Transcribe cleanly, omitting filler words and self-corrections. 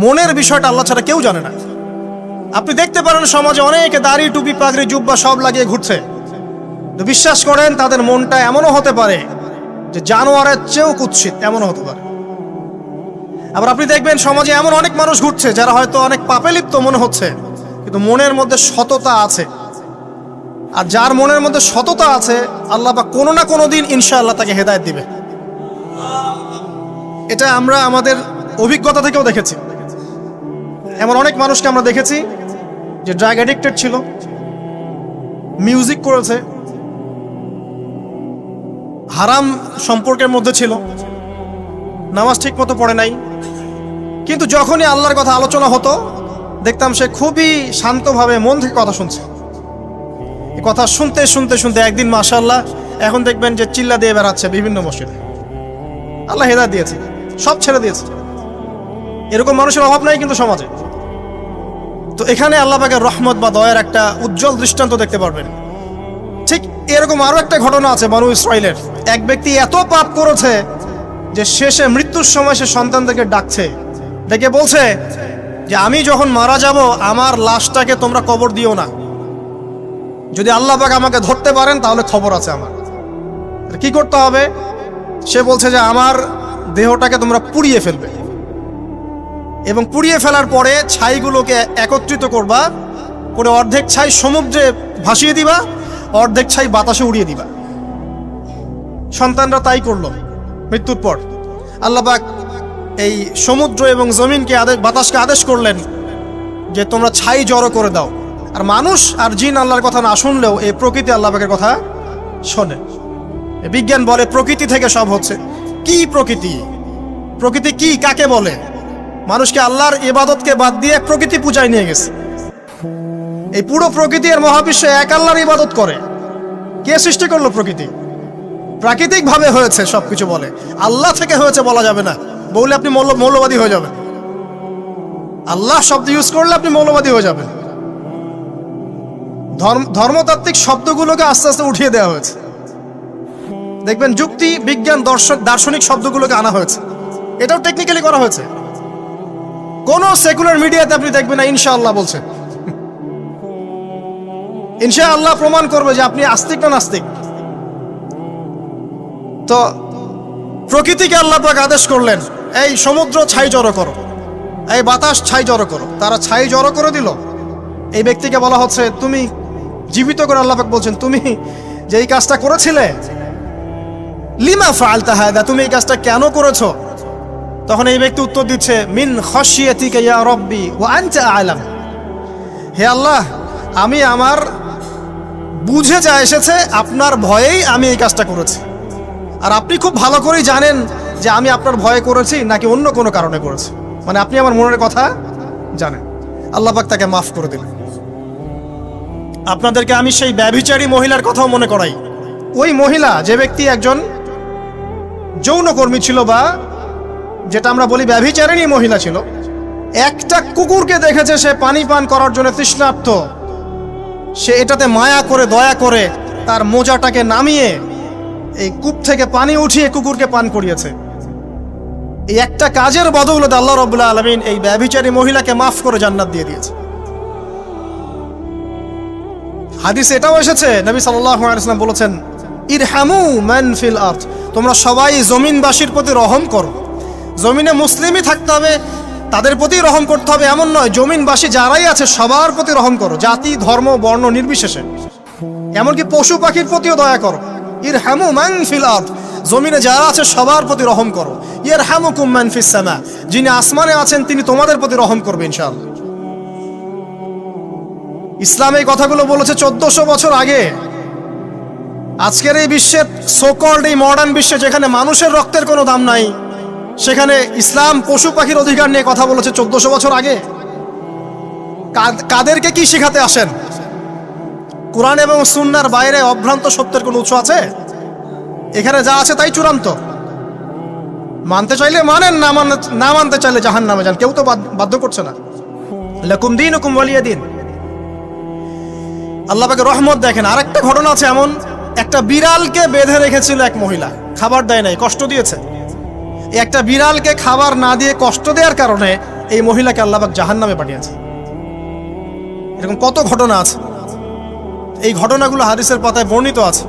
মনের বিষয়টা আল্লাহ ছাড়া কেউ জানে না। আপনি দেখতে পারেন সমাজে অনেকে দাড়ি টুপি পাগড়ি জুব্বা সব লাগিয়ে ঘুরছে, তো বিশ্বাস করেন তাদের মনটা এমনও হতে পারে যে জানোয়ারের চেয়েও কুৎসিত, এমনও হতে পারে। আবার আপনি দেখবেন সমাজে এমন অনেক মানুষ ঘুরছে যারা হয়তো অনেক পাপে লিপ্ত মনে হচ্ছে, কিন্তু মনের মধ্যে সততা আছে। আর যার মনের মধ্যে সততা আছে আল্লাহ পাক কোনো না কোনো দিন ইনশাআল্লাহ তাকে হেদায়েত দিবে। এটা আমরা আমাদের অভিজ্ঞতা থেকেও দেখেছি। এমন অনেক মানুষকে আমরা দেখেছি যে ড্রাগ অ্যাডিক্টেড ছিল, মিউজিক করেছে, হারাম সম্পর্কের মধ্যে ছিল, নামাজ ঠিক মতো পড়ে নাই, কিন্তু যখনই আল্লাহর কথা আলোচনা হতো দেখতাম সে খুবই শান্তভাবে মন থেকে কথা শুনছে। এই কথা শুনতে শুনতে শুনতে একদিন মাশাআল্লাহ এখন দেখবেন যে চিল্লা দিয়ে বেড়াচ্ছে বিভিন্ন মসজিদে। আল্লাহ হেদায়েত দিয়েছে, সব ছেড়ে দিয়েছে। এরকম মানুষের অভাব নাই কিন্তু সমাজে। তো এখানে আল্লাহ পাকের রহমত বা দয়ার একটা উজ্জ্বল দৃষ্টান্ত দেখতে পারবেন। ঠিক এরকম আরো একটা ঘটনা আছে বনু ইসরাইলের। এক ব্যক্তি এত পাপ করেছে যে শেষে মৃত্যুর সময় সে সন্তানদেরকে ডাকছে, ডেকে বলছে যে আমি যখন মারা যাব আমার লাশটাকে তোমরা কবর দিও না, যদি আল্লাহ পাক আমাকে ধরতে পারেন তাহলে খবর আছে আমার। কি করতে হবে? সে বলছে যে আমার দেহটাকে তোমরা পুড়িয়ে ফেলবে এবং পুড়িয়ে ফেলার পরে ছাইগুলোকে একত্রিত করবা, করে অর্ধেক ছাই সমুদ্রে ভাসিয়ে দিবা, অর্ধেক ছাই বাতাসে উড়িয়ে দিবা। সন্তানরা তাই করলো। মৃত্যুর পর আল্লাহ পাক এই সমুদ্র এবং জমিনকে বাতাসকে আদেশ করলেন যে তোমরা ছাই জড়ো করে দাও। আর মানুষ আর জিন আল্লাহর কথা না শুনলেও এই প্রকৃতি আল্লাহ পাকের কথা শোনে। বিজ্ঞান বলে প্রকৃতি থেকে সব হচ্ছে। কি প্রকৃতি? প্রকৃতি কি, কাকে বলে? মানুষকে আল্লাহর ইবাদতকে বাদ দিয়ে প্রকৃতি পূজায় নিয়ে গেছে। এই পুরো প্রকৃতি আর মহাবিশ্বে এক আল্লাহর ইবাদত করে। কে সৃষ্টি করলো প্রকৃতি? প্রাকৃতিক ভাবে হয়েছে সবকিছু বলে, আল্লাহ থেকে হয়েছে বলা যাবে না। বললে আপনি মৌলবাদী হয়ে যাবেন। আল্লাহ শব্দ ইউজ করলে আপনি মৌলবাদী হয়ে যাবেন। ধর্মতাত্ত্বিক শব্দগুলোকে আস্তে আস্তে উঠিয়ে দেওয়া হয়েছে। দেখবেন যুক্তি বিজ্ঞান দার্শনিক শব্দগুলোকে আনা হয়েছে। এটাও টেকনিক্যালি করা হয়েছে। কোন সেকুলার মিডিয়াতে আপনি দেখবেন না ইনশাআল্লাহ বলছে। ইনশাআল্লাহ প্রমাণ করবে যে আপনি আস্তিক না নাস্তিক। তো প্রকৃতিকে আল্লাহ পাক আদেশ করলেন এই সমুদ্র ছাই জড়ো করো, এই বাতাস ছাই জড়ো করো। তারা ছাই জড়ো করে দিল। এই ব্যক্তিকে বলা হচ্ছে তুমি জীবিত করে আল্লাহ পাক বলছেন তুমি যে এই কাজটা করেছিলে, লিমা ফাআলতা হাদা, তুমি এই কাজটা কেন করেছো? তখন এই ব্যক্তি উত্তর দিচ্ছে মিন খাশিয়াতিকা ইয়া রাব্বি ওয়া আনতা আ'লাম। হে আল্লাহ, আমি আমার বুঝে যা এসেছে আপনার ভয়েই আমি এই কাজটা করেছি, আর আপনি খুব ভালো করেই জানেন যে আমি আপনার ভয়ে করেছি নাকি অন্য কোনো কারণে করেছি। মানে আপনি আমার মনের কথা জানেন। আল্লাহ পাক তাকে মাফ করে দিলেন। আপনাদেরকে আমি সেই ব্যভিচারী মহিলার কথাও মনে করাই। ওই মহিলা, যে ব্যক্তি একজন যৌনকর্মী ছিল বা যেটা আমরা বলি ব্যভিচারিণী মহিলা ছিল, একটা কুকুরকে দেখেছে সে পানি পান করার জন্য তৃষ্ণার্ত, সে এটাতে মায়া করে দয়া করে তার মোজাটাকে নামিয়ে এই কূপ থেকে পানি উঠিয়ে কুকুরকে পান করিয়েছে। এই একটা কাজের বদৌলতে আল্লাহ রাব্বুল আলামিন এই ব্যভিচারী মহিলাকে মাফ করে জান্নাত দিয়ে দিয়েছে। হাদিসে এটাও এসেছে, নবী সাল্লাল্লাহু আলাইহি ওয়াসাল্লাম বলেছেন ইরহামু মান ফিল আরদ, তোমরা সবাই জমিনবাসীর প্রতি রহম করো। জমিনে মুসলিমই থাকতে হবে, তাদের প্রতি রহম করতে হবে এমন নয়, জমিনবাসী যারাই আছে সবার প্রতি রহম করো, জাতি ধর্ম বর্ণ নির্বিশেষে। এমনকি পশু পাখির প্রতিও দয়া করো। ইরহামু মান ফিল আরদ, জমিনে যারা আছে সবার প্রতি রহম করো। ইয়ারহামুকুম মান ফিস সামা, যিনি আসমানে আছেন তিনি তোমাদের প্রতি রহম করবে ইনশাআল্লাহ। ইসলাম এই কথাগুলো বলেছে 1400 বছর আগে। আজকের এই বিশ্বে, সোকল্ড এই মডার্ন বিশ্বে যেখানে মানুষের রক্তের কোনো দাম নাই, সেখানে ইসলাম পশু পাখির অধিকার নিয়ে কথা বলেছে 1400 বছর আগে। কাদেরকে কি শেখাতে আসেন? কোরআন এবং সুন্নাহর বাইরে অভ্রান্ত সত্যের কোনো উৎস আছে? এখানে যা আছে তাই চূড়ান্ত। মানতে চাইলে মানেন, না মানতে চাইলে জাহান্নামে যান, কেউ তো বাধ্য করছে না। লাকুম দীনুকুম ওয়ালিয়া দিন। আল্লাহ পাকের রহমত দেখেন। আরেকটা ঘটনা আছে এমন, একটা বিড়ালকে বেঁধে রেখেছিল এক মহিলা, খাবার দেয় নাই, কষ্ট দিয়েছে। একটা বিড়ালকে খাবার না দিয়ে কষ্ট দেওয়ার কারণে এই মহিলাকে আল্লাহ পাক জাহান্নামে পাঠিয়েছে। এরকম কত ঘটনা আছে, এই ঘটনাগুলো হাদিসের পাতায় বর্ণিত আছে।